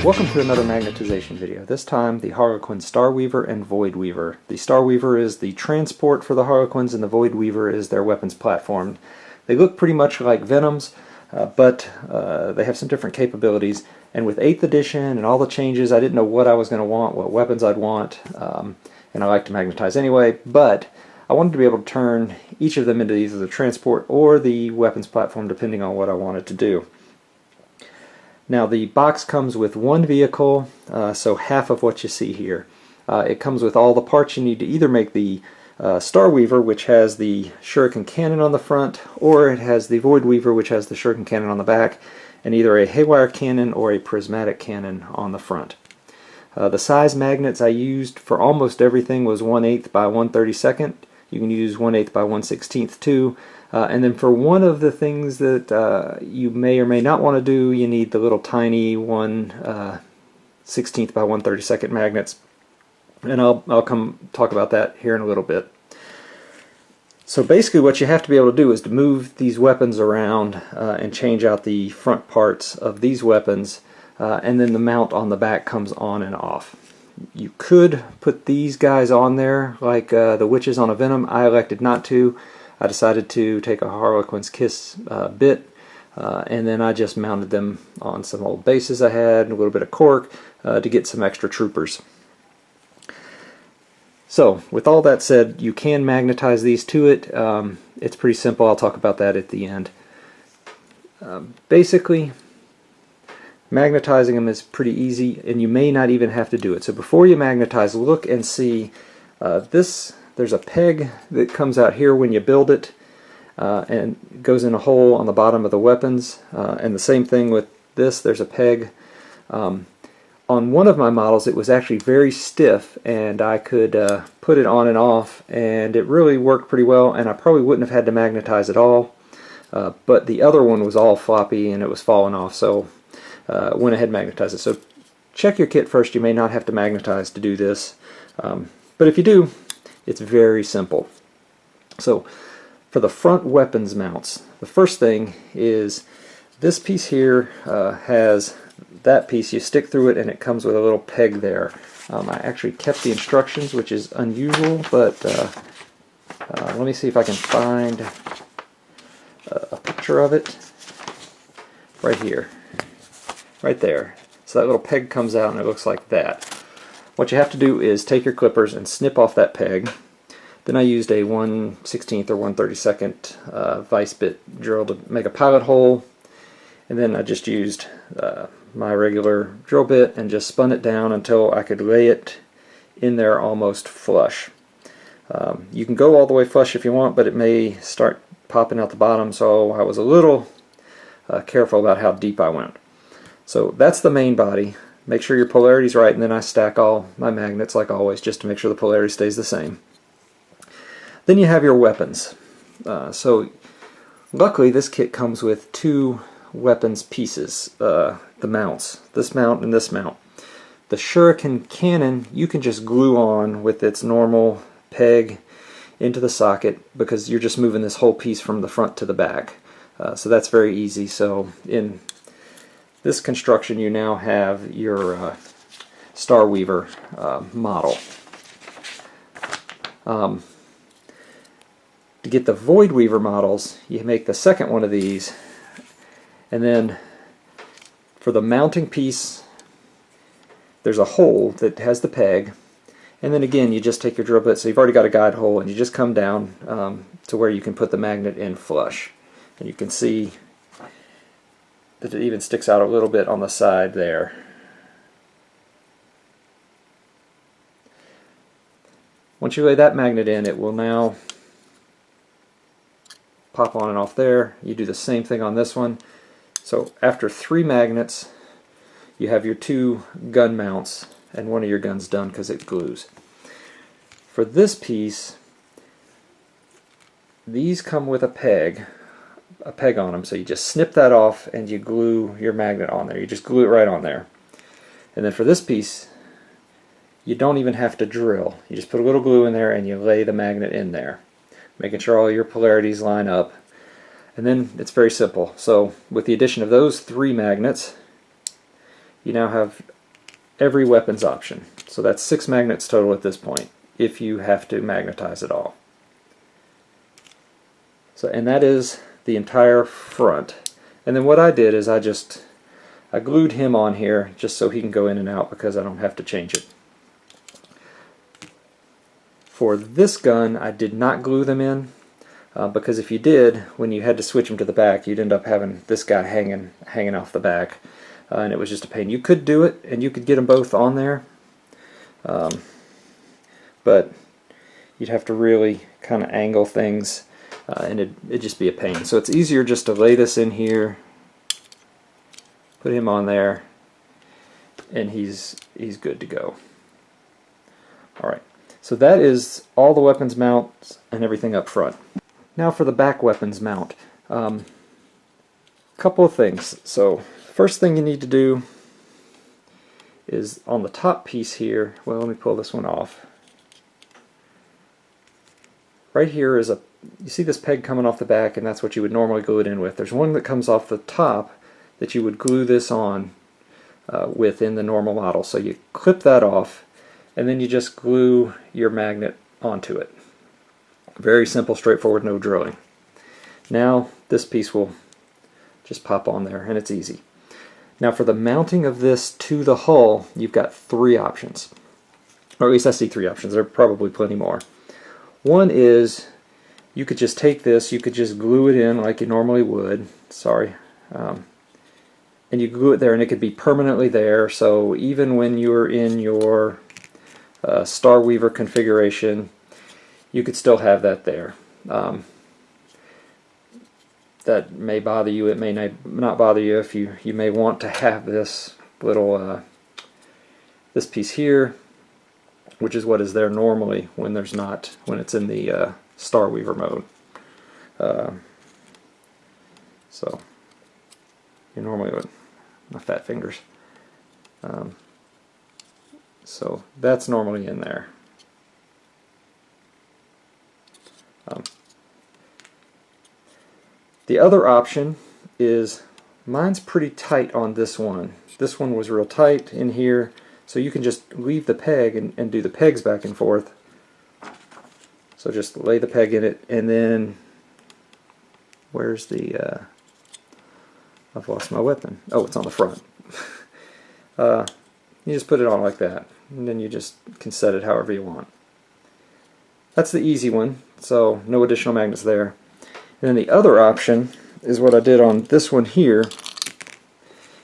Welcome to another magnetization video. This time the Harlequin starweaver and voidweaver. The starweaver is the transport for the Harlequins and the voidweaver is their weapons platform. They look pretty much like Venoms, but they have some different capabilities. And with 8th edition and all the changes, I didn't know what I was going to want, what weapons I'd want, and I like to magnetize anyway, but I wanted to be able to turn each of them into either the transport or the weapons platform depending on what I wanted to do. Now the box comes with one vehicle, so half of what you see here. It comes with all the parts you need to either make the starweaver, which has the shuriken cannon on the front, or it has the voidweaver, which has the shuriken cannon on the back, and either a haywire cannon or a prismatic cannon on the front. The size magnets I used for almost everything was 1/8 by 1/32. You can use 1/8 by 1/16 too. And then for one of the things that you may or may not want to do, you need the little tiny 1/16 by 1/32 magnets. And I'll come talk about that here in a little bit. So basically what you have to be able to do is to move these weapons around and change out the front parts of these weapons, and then the mount on the back comes on and off. You could put these guys on there like the witches on a Venom. I elected not to. I decided to take a Harlequin's Kiss bit, and then I just mounted them on some old bases I had and a little bit of cork to get some extra troopers. So with all that said, you can magnetize these to it. It's pretty simple. I'll talk about that at the end. Basically, magnetizing them is pretty easy, and you may not even have to do it. So before you magnetize, look and see this. There's a peg that comes out here when you build it, and goes in a hole on the bottom of the weapons, and the same thing with this. There's a peg. On one of my models it was actually very stiff, and I could put it on and off, and it really worked pretty well, and I probably wouldn't have had to magnetize at all, but the other one was all floppy and it was falling off, so went ahead and magnetized it. So check your kit first. You may not have to magnetize to do this, but if you do, it's very simple. So for the front weapons mounts, the first thing is this piece here has that piece. You stick through it and it comes with a little peg there. I actually kept the instructions, which is unusual, but let me see if I can find a picture of it. Right here. Right there. So that little peg comes out and it looks like that. What you have to do is take your clippers and snip off that peg. Then I used a 1/16 or 1/32 vice bit drill to make a pilot hole, and then I just used my regular drill bit and just spun it down until I could lay it in there almost flush. You can go all the way flush if you want, but it may start popping out the bottom, so I was a little careful about how deep I went. So that's the main body. Make sure your polarity's right, and then I stack all my magnets like always just to make sure the polarity stays the same. Then you have your weapons. So luckily this kit comes with two weapons pieces, the mounts, this mount and this mount. The shuriken cannon you can just glue on with its normal peg into the socket because you're just moving this whole piece from the front to the back. So that's very easy. So in this construction you now have your starweaver model. To get the voidweaver models, you make the second one of these, and then for the mounting piece there's a hole that has the peg, and then again you just take your drill bit, so you've already got a guide hole, and you just come down to where you can put the magnet in flush, and you can see that it even sticks out a little bit on the side there. Once you lay that magnet in, it will now pop on and off there. You do the same thing on this one. So after 3 magnets you have your 2 gun mounts and one of your guns done because it glues. For this piece, these come with a peg on them, so you just snip that off and you glue your magnet on there. You just glue it right on there. And then for this piece you don't even have to drill. You just put a little glue in there and you lay the magnet in there, making sure all your polarities line up, and then it's very simple. So with the addition of those 3 magnets you now have every weapons option. So that's 6 magnets total at this point, if you have to magnetize it all. So, and that is the entire front. And then what I did is I glued him on here just so he can go in and out because I don't have to change it. For this gun, I did not glue them in because if you did, when you had to switch them to the back, you'd end up having this guy hanging off the back, and it was just a pain. You could do it, and you could get them both on there, but you'd have to really kind of angle things, and it'd just be a pain. So it's easier just to lay this in here, put him on there, and he's good to go. Alright, so that is all the weapons mounts and everything up front. Now for the back weapons mount. Couple of things. So first thing you need to do is on the top piece here, well, let me pull this one off. Right here is you see this peg coming off the back, and that's what you would normally glue it in with. There's one that comes off the top that you would glue this on with in the normal model. So you clip that off, and then you just glue your magnet onto it. Very simple, straightforward, no drilling. Now this piece will just pop on there, and it's easy. Now for the mounting of this to the hull, you've got 3 options. Or at least I see 3 options. There are probably plenty more. One is you could just take this, you could just glue it in like you normally would. Sorry. And you glue it there, and it could be permanently there. So even when you're in your starweaver configuration, you could still have that there. That may bother you, it may not bother you. If you may want to have this little this piece here, which is what is there normally when it's in the starweaver mode. So you normally would, my fat fingers. So that's normally in there. The other option is, mine's pretty tight on this one. This one was real tight in here, so you can just leave the peg and do the pegs back and forth. So just lay the peg in it, and then where's the I've lost my weapon. Oh, it's on the front. You just put it on like that, and then you just can set it however you want. That's the easy one, so no additional magnets there. And then the other option is what I did on this one here,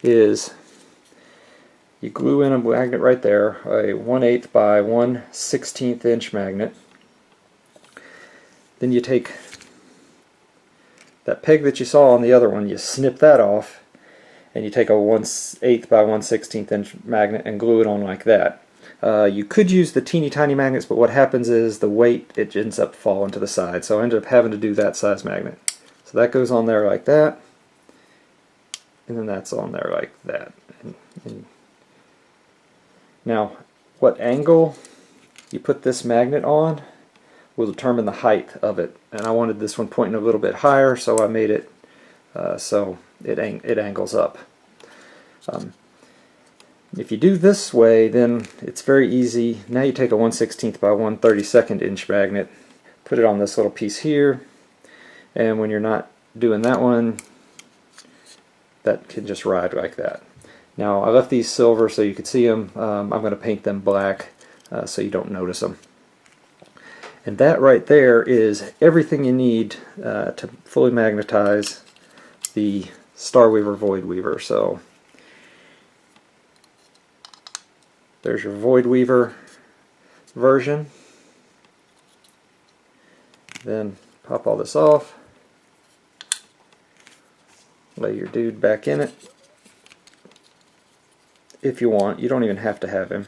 is you glue in a magnet right there, a 1/8 by 1/16 inch magnet. Then you take that peg that you saw on the other one, you snip that off, and you take a 1/8 by 1/16 inch magnet and glue it on like that. You could use the teeny tiny magnets, but what happens is the weight, it ends up falling to the side. So I ended up having to do that size magnet. So that goes on there like that, and then that's on there like that. And now, what angle you put this magnet on will determine the height of it. And I wanted this one pointing a little bit higher, so I made it so it angles up. If you do this way, then it's very easy. Now you take a 1/16 by 1/32 inch magnet, put it on this little piece here, and when you're not doing that one, that can just ride like that. Now I left these silver so you could see them. I'm going to paint them black so you don't notice them. And that right there is everything you need to fully magnetize the starweaver voidweaver. So there's your voidweaver version. Then pop all this off. Lay your dude back in it. If you want, you don't even have to have him.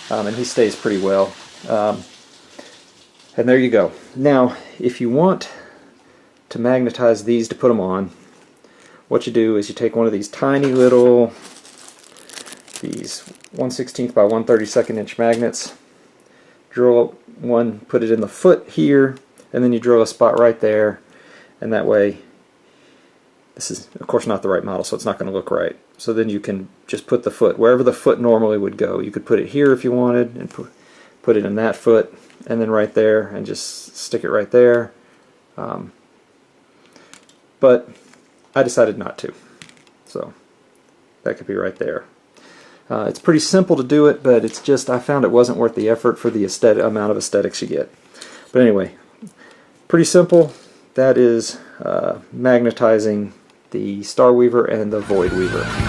And he stays pretty well. And there you go. Now, if you want to magnetize these to put them on, what you do is you take one of these tiny little, these 1/16 by 1/32 inch magnets, drill one, put it in the foot here, and then you drill a spot right there, and that way This is, of course, not the right model, so it's not going to look right. So then you can just put the foot wherever the foot normally would go. You could put it here if you wanted, and put it in that foot, and then right there, and just stick it right there. But I decided not to. So that could be right there. It's pretty simple to do it, but it's just, I found it wasn't worth the effort for the amount of aesthetics you get. But anyway, pretty simple. That is magnetizing the starweaver and the voidweaver.